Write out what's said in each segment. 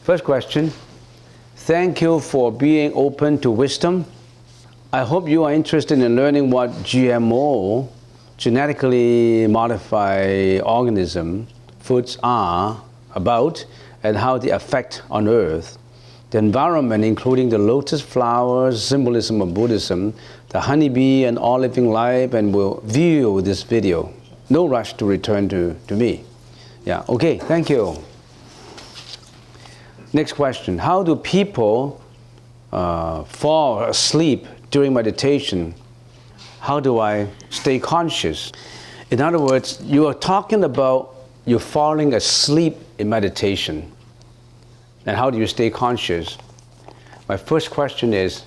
First question. Thank you for being open to wisdom. I hope you are interested in learning what GMO, genetically modified organism, foods are about and how they affect on earth. The environment, including the lotus flowers, symbolism of Buddhism, the honeybee and all living life, and will view this video. No rush to return to me. Yeah, okay, thank you. Next question. How do people fall asleep during meditation? How do I stay conscious? In other words, you are talking about you falling asleep in meditation. And how do you stay conscious? My first question is,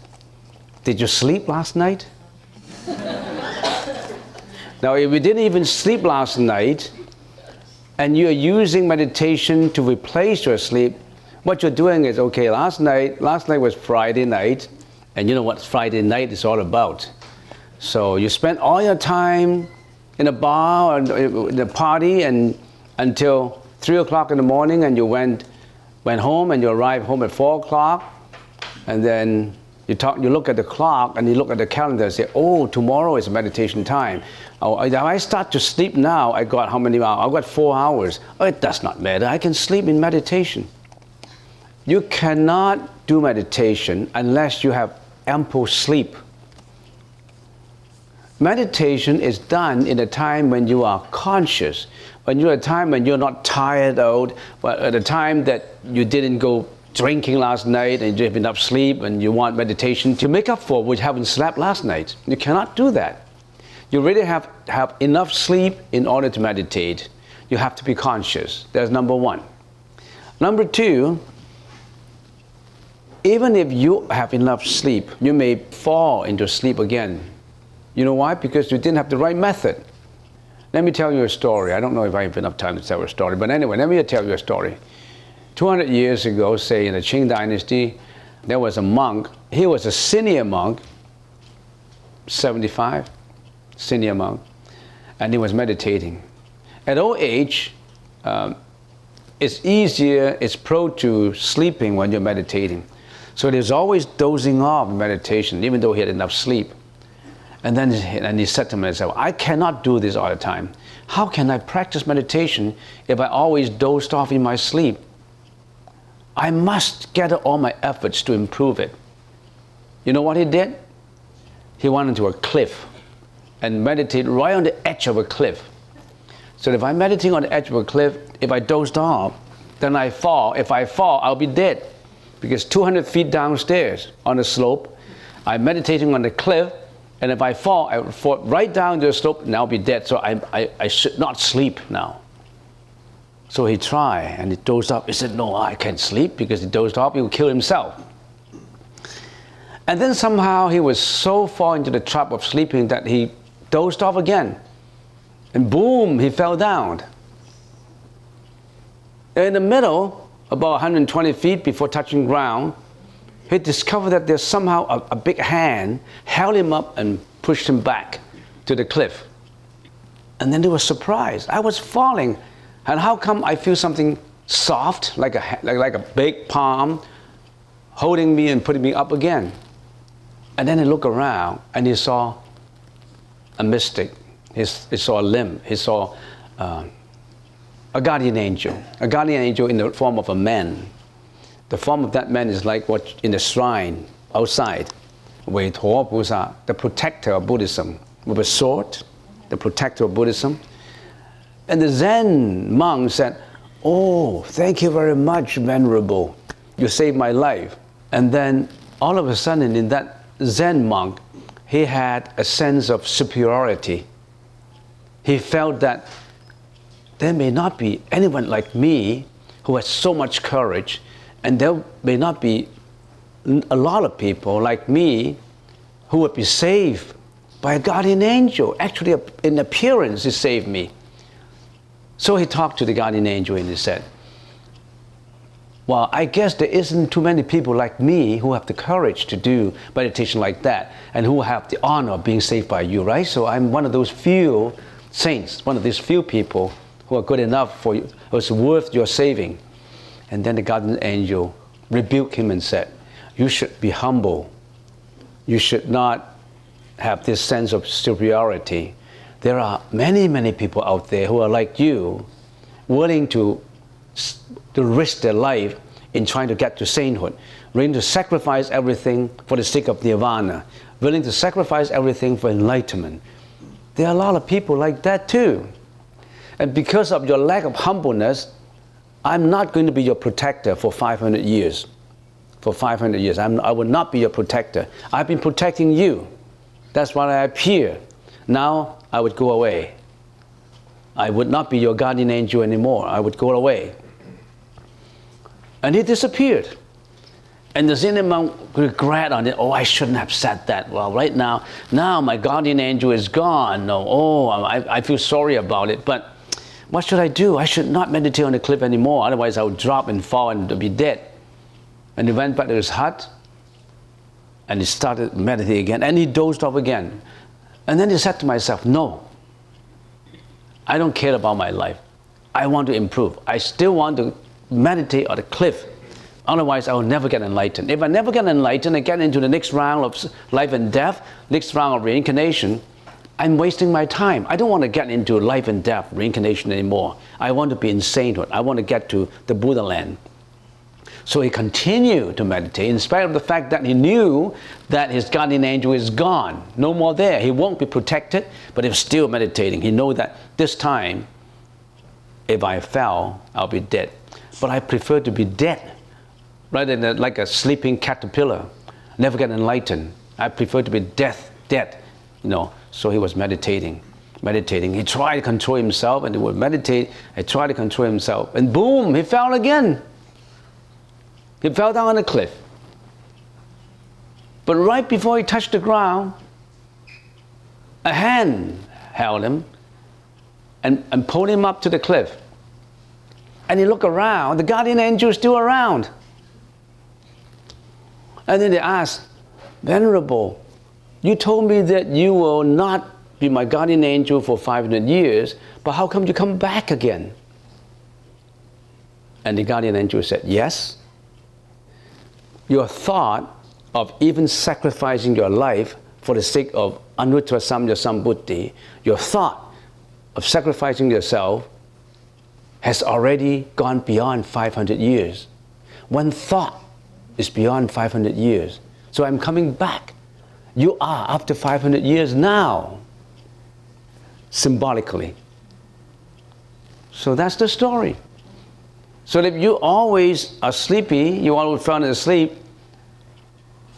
did you sleep last night? Now, if you didn't even sleep last night, and you're using meditation to replace your sleep, what you're doing is, okay, last night was Friday night, and you know what Friday night is all about. So you spent all your time in a bar or in a party and until 3 o'clock in the morning, and you went home and you arrived home at 4 o'clock, and then you look at the clock and you look at the calendar and say, oh, tomorrow is meditation time. Oh, if I start to sleep now, I got how many hours? I got 4 hours. Oh, it does not matter. I can sleep in meditation. You cannot do meditation unless you have ample sleep. Meditation is done in a time when you are conscious, when you're at a time when you're not tired out, but at a time that you didn't go drinking last night and you have enough sleep and you want meditation to make up for what you haven't slept last night. You cannot do that. You really have enough sleep in order to meditate. You have to be conscious. That's number one. Number two, even if you have enough sleep, you may fall into sleep again. You know why? Because you didn't have the right method. Let me tell you a story. I don't know if I have enough time to tell a story, but anyway, let me tell you a story. 200 years ago, say in the Qing dynasty, there was a monk. He was a senior monk, 75, senior monk, and he was meditating. At old age, it's prone to sleeping when you're meditating. So there's always dozing off in meditation, even though he had enough sleep. And then he said to himself, I cannot do this all the time. How can I practice meditation if I always dozed off in my sleep? I must gather all my efforts to improve it. You know what he did? He went into a cliff and meditated right on the edge of a cliff. So if I'm meditating on the edge of a cliff, if I dozed off, then I fall. If I fall, I'll be dead. Because 200 feet downstairs on the slope, I'm meditating on the cliff, and if I fall, I would fall right down to the slope and I'll be dead. So I should not sleep now. So he tried and he dozed off. He said, no, I can't sleep because he dozed off, he would kill himself. And then somehow he was so far into the trap of sleeping that he dozed off again. And boom, he fell down. In the middle, about 120 feet before touching ground, he discovered that there's somehow a big hand held him up and pushed him back to the cliff. And then he was surprised. I was falling, and how come I feel something soft, like a big palm, holding me and putting me up again? And then he looked around, and he saw a mystic. He saw a limb. He saw a guardian angel in the form of a man. The form of that man is like what in the shrine outside, Wei Tuo Pusa, the protector of Buddhism, with a sword, the protector of Buddhism. And the Zen monk said, oh, thank you very much, Venerable. You saved my life. And then all of a sudden in that Zen monk, he had a sense of superiority. He felt that there may not be anyone like me who has so much courage, and there may not be a lot of people like me who would be saved by a guardian angel. Actually, in appearance, he saved me. So he talked to the guardian angel and he said, well, I guess there isn't too many people like me who have the courage to do meditation like that and who have the honor of being saved by you, right? So I'm one of those few saints, one of these few people who are good enough for you, who's worth your saving. And then the guardian angel rebuked him and said, you should be humble. You should not have this sense of superiority. There are many, many people out there who are like you, willing to risk their life in trying to get to sainthood, willing to sacrifice everything for the sake of nirvana, willing to sacrifice everything for enlightenment. There are a lot of people like that too. And because of your lack of humbleness, I'm not going to be your protector for 500 years. For 500 years, I will not be your protector. I've been protecting you. That's why I appear. Now I would go away. I would not be your guardian angel anymore. I would go away. And he disappeared. And the Zen monk regret on it. Oh, I shouldn't have said that. Well, right now my guardian angel is gone. No, I feel sorry about it. But what should I do? I should not meditate on the cliff anymore. Otherwise, I would drop and fall and be dead. And he went back to his hut. And he started meditating again. And he dozed off again. And then he said to myself, no, I don't care about my life. I want to improve. I still want to meditate on the cliff. Otherwise, I will never get enlightened. If I never get enlightened and get into the next round of life and death, next round of reincarnation, I'm wasting my time. I don't want to get into life and death, reincarnation anymore. I want to be in sainthood. I want to get to the Buddha land. So he continued to meditate in spite of the fact that he knew that his guardian angel is gone. No more there. He won't be protected, but he was still meditating. He knew that this time, if I fell, I'll be dead. But I prefer to be dead rather than like a sleeping caterpillar, never get enlightened. I prefer to be dead, you know. So he was meditating. He tried to control himself, and he would meditate and try to control himself. And boom, he fell again. He fell down on the cliff. But right before he touched the ground, a hand held him and pulled him up to the cliff. And he looked around. The guardian angel is still around. And then they asked, Venerable, you told me that you will not be my guardian angel for 500 years, but how come you come back again? And the guardian angel said, yes. Your thought of even sacrificing your life for the sake of anuttara samya sambuddhi, your thought of sacrificing yourself has already gone beyond 500 years. One thought is beyond 500 years. So I'm coming back. You are after 500 years now, symbolically. So that's the story. So if you always are sleepy, you always fall asleep,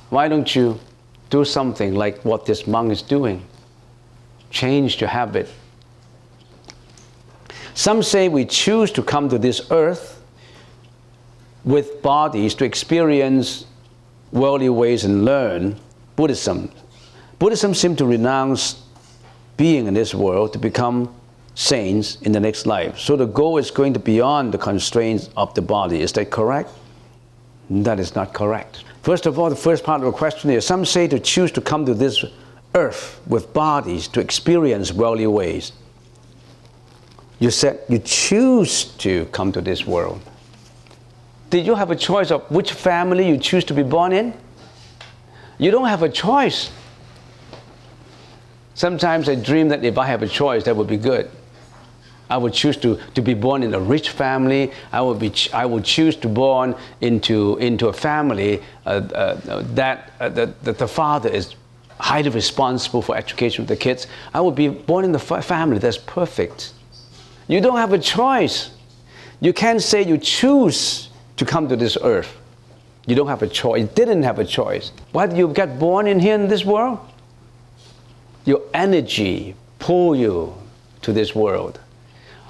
why don't you do something like what this monk is doing? Change your habit. Some say we choose to come to this earth with bodies to experience worldly ways and learn Buddhism. Buddhism seems to renounce being in this world to become saints in the next life. So the goal is going to beyond the constraints of the body. Is that correct? That is not correct. First of all, the first part of the question is, some say to choose to come to this earth with bodies to experience worldly ways. You said you choose to come to this world. Did you have a choice of which family you choose to be born in? You don't have a choice. Sometimes I dream that if I have a choice, that would be good. I would choose to be born in a rich family. I would choose to born into a family that the father is highly responsible for education of the kids. I would be born in the family that's perfect. You don't have a choice. You can't say you choose to come to this earth. You don't have a choice. You didn't have a choice. Why did you get born in here in this world? Your energy pull you to this world.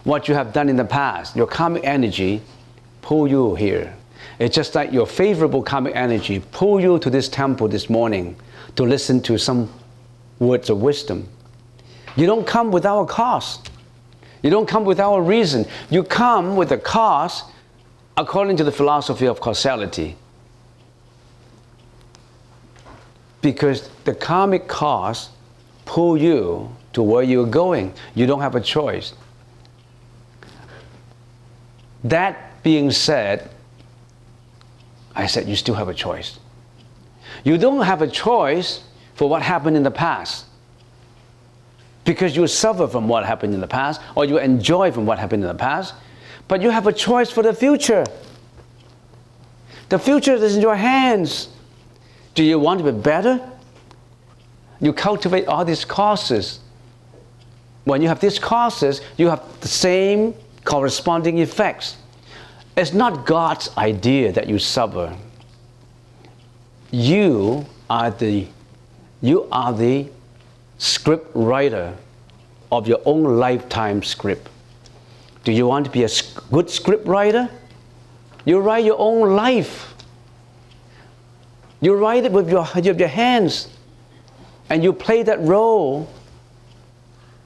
What you have done in the past, your karmic energy pull you here. It's just like your favorable karmic energy pull you to this temple this morning to listen to some words of wisdom. You don't come without a cause. You don't come without a reason. You come with a cause according to the philosophy of causality. Because the karmic cause pull you to where you're going. You don't have a choice. That being said, I said, you still have a choice. You don't have a choice for what happened in the past, because you suffer from what happened in the past, or you enjoy from what happened in the past, but you have a choice for the future. The future is in your hands. Do you want to be better? You cultivate all these causes. When you have these causes, you have the same corresponding effects. It's not God's idea that you suffer. You are the script writer of your own lifetime script. Do you want to be a good script writer? You write your own life. You write it with your hands. And you play that role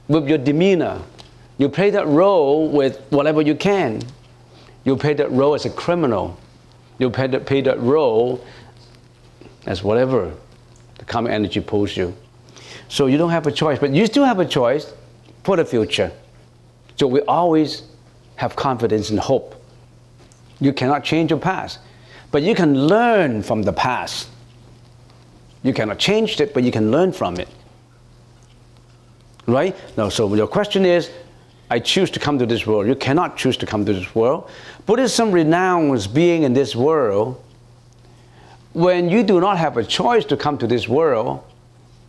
with your demeanor. You play that role with whatever you can. You play that role as a criminal. You play that role as whatever the karmic energy pulls you. So you don't have a choice, but you still have a choice for the future. So we always have confidence and hope. You cannot change your past, but you can learn from the past. You cannot change it, but you can learn from it. Right? Now, so your question is, I choose to come to this world. You cannot choose to come to this world. Buddhism renounces being in this world. When you do not have a choice to come to this world,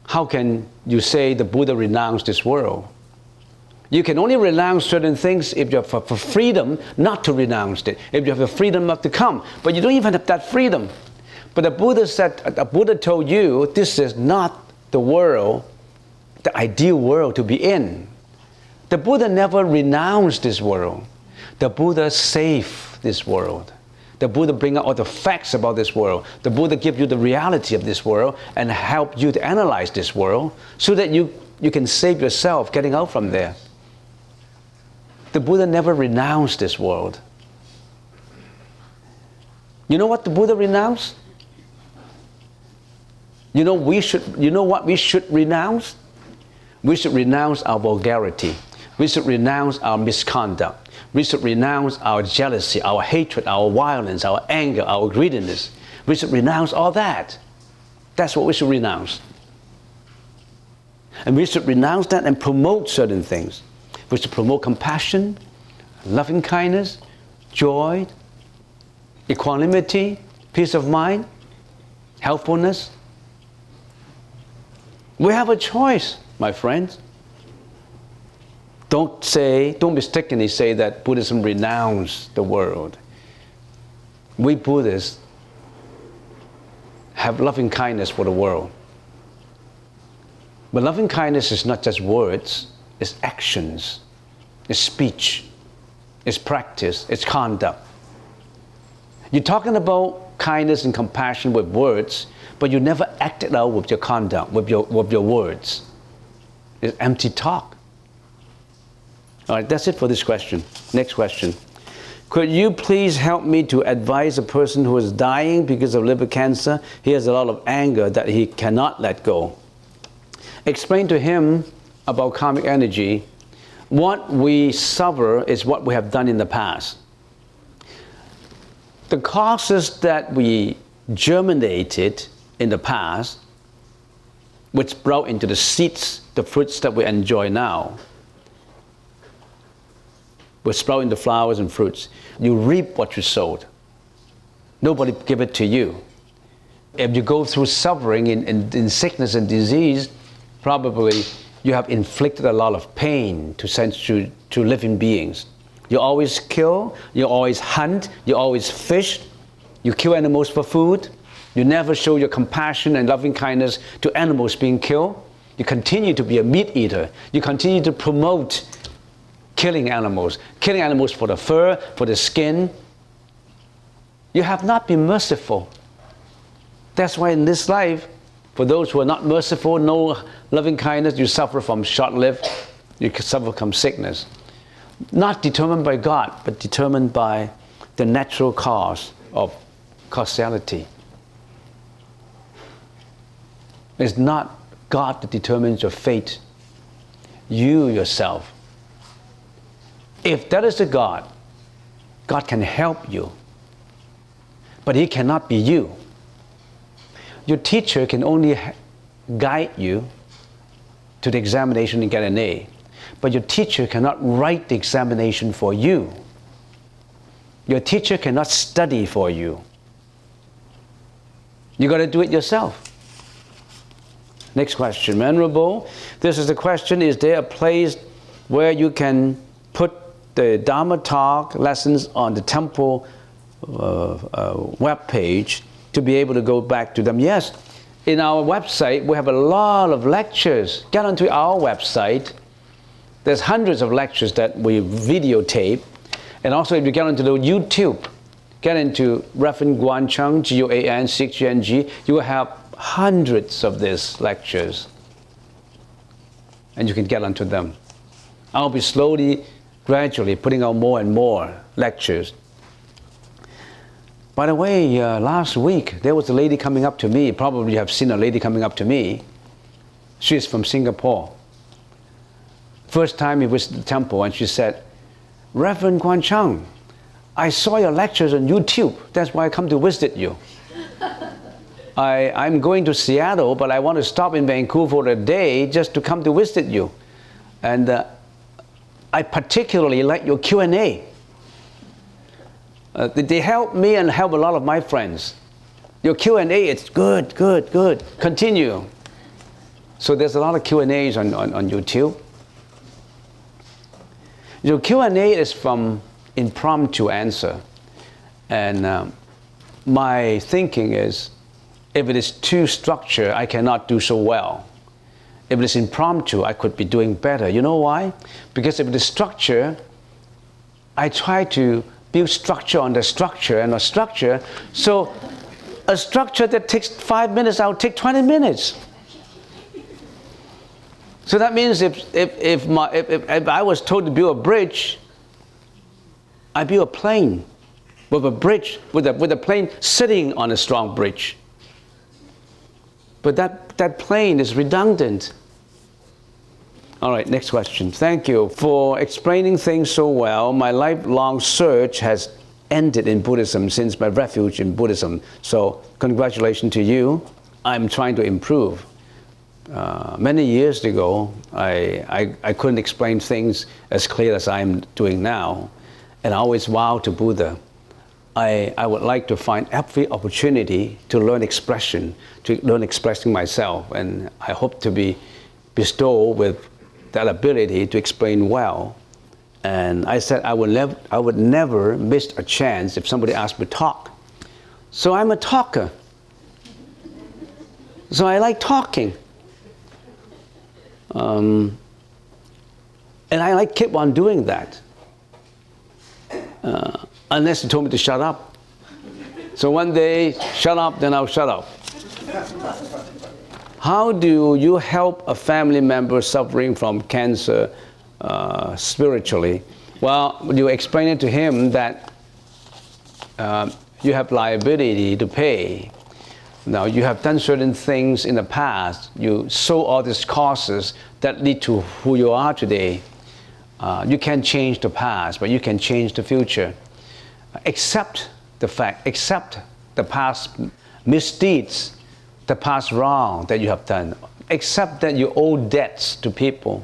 how can you say the Buddha renounced this world? You can only renounce certain things if you have for freedom not to renounce it, if you have the freedom not to come. But you don't even have that freedom. But the Buddha told you this is not the world, the ideal world to be in. The Buddha never renounced this world. The Buddha saved this world. The Buddha bring out all the facts about this world. The Buddha give you the reality of this world and help you to analyze this world so that you can save yourself getting out from there. The Buddha never renounced this world. You know what the Buddha renounced? You know what we should renounce? We should renounce our vulgarity. We should renounce our misconduct. We should renounce our jealousy, our hatred, our violence, our anger, our greediness. We should renounce all that. That's what we should renounce. And we should renounce that and promote certain things. We should promote compassion, loving kindness, joy, equanimity, peace of mind, helpfulness. We have a choice, my friends. Don't mistakenly say that Buddhism renounced the world. We Buddhists have loving kindness for the world. But loving kindness is not just words, it's actions, it's speech, it's practice, it's conduct. You're talking about kindness and compassion with words, but you never act it out with your conduct, with your words. It's empty talk. All right, that's it for this question. Next question. Could you please help me to advise a person who is dying because of liver cancer? He has a lot of anger that he cannot let go. Explain to him about karmic energy. What we suffer is what we have done in the past. The causes that we germinated in the past, which sprout into the seeds, the fruits that we enjoy now, will sprout into flowers and fruits. You reap what you sowed. Nobody give it to you. If you go through suffering in sickness and disease, probably you have inflicted a lot of pain to living beings. You always kill, you always hunt, you always fish, you kill animals for food. You never show your compassion and loving kindness to animals being killed. You continue to be a meat eater. You continue to promote killing animals for the fur, for the skin. You have not been merciful. That's why in this life, for those who are not merciful, no loving kindness, you suffer from short-lived, you suffer from sickness. Not determined by God, but determined by the natural cause of causality. It's not God that determines your fate. You yourself. If that is the God, God can help you. but he cannot be you. Your teacher can only guide you to the examination and get an A, but your teacher cannot write the examination for you. Your teacher cannot study for you. You got to do it yourself. Next question. Venerable, this is the question, is there a place where you can put the Dharma talk lessons on the temple web page to be able to go back to them? Yes. In our website, we have a lot of lectures. Get onto our website. There's hundreds of lectures that we videotape. And also, if you get onto the YouTube, get into Reverend Guan Cheng, Guan Cheng, you will have hundreds of these lectures. And you can get onto them. I'll be slowly, gradually putting out more and more lectures. By the way, last week, there was a lady coming up to me. Probably you have seen a lady coming up to me. She's from Singapore. First time we visited the temple, and she said, Reverend Guan Cheng, I saw your lectures on YouTube. That's why I come to visit you. I'm going to Seattle, but I want to stop in Vancouver for a day just to come to visit you. And I particularly like your Q&A. They help me and help a lot of my friends. Your Q&A, it's good, good, good. Continue. So there's a lot of Q&As on YouTube. Your Q&A is from impromptu answer. And my thinking is, if it is too structured, I cannot do so well. If it is impromptu, I could be doing better. You know why? Because if it is structure, I try to build structure on the structure and a structure. So a structure that takes 5 minutes, I'll take 20 minutes. So that means if I was told to build a bridge, I build a plane with a bridge, with a plane sitting on a strong bridge. But that plane is redundant. All right, next question. Thank you for explaining things so well. My lifelong search has ended in Buddhism since my refuge in Buddhism. So congratulations to you. I'm trying to improve. Many years ago, I couldn't explain things as clear as I'm doing now. And I always vowed to Buddha, I would like to find every opportunity to learn expression, to learn expressing myself. And I hope to be bestowed with that ability to explain well. And I said I would never miss a chance if somebody asked me to talk. So I'm a talker. So I like talking. And I like keep on doing that. Unless you told me to shut up. So one day, shut up, then I'll shut up. How do you help a family member suffering from cancer spiritually? Well, you explain it to him that you have liability to pay. Now, you have done certain things in the past. You sow all these causes that lead to who you are today. You can't change the past, but you can change the future. Accept the fact, accept the past misdeeds, the past wrong that you have done. Accept that you owe debts to people.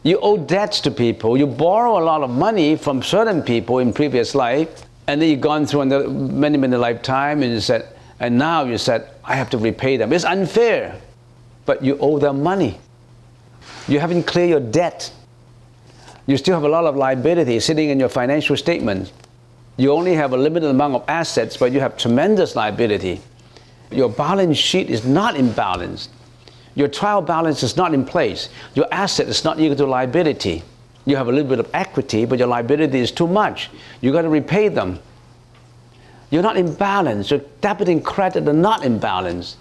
You owe debts to people. You borrow a lot of money from certain people in previous life, and then you've gone through many, many lifetimes, and you said, and now you said, I have to repay them. It's unfair, but you owe them money. You haven't cleared your debt. You still have a lot of liability sitting in your financial statement. You only have a limited amount of assets, but you have tremendous liability. Your balance sheet is not in balance. Your trial balance is not in place. Your asset is not equal to liability. You have a little bit of equity, but your liability is too much. You got to repay them. You're not in balance. Your debit and credit are not in balance.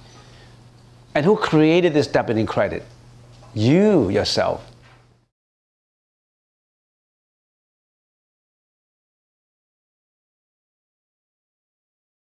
And who created this debit and credit? You yourself.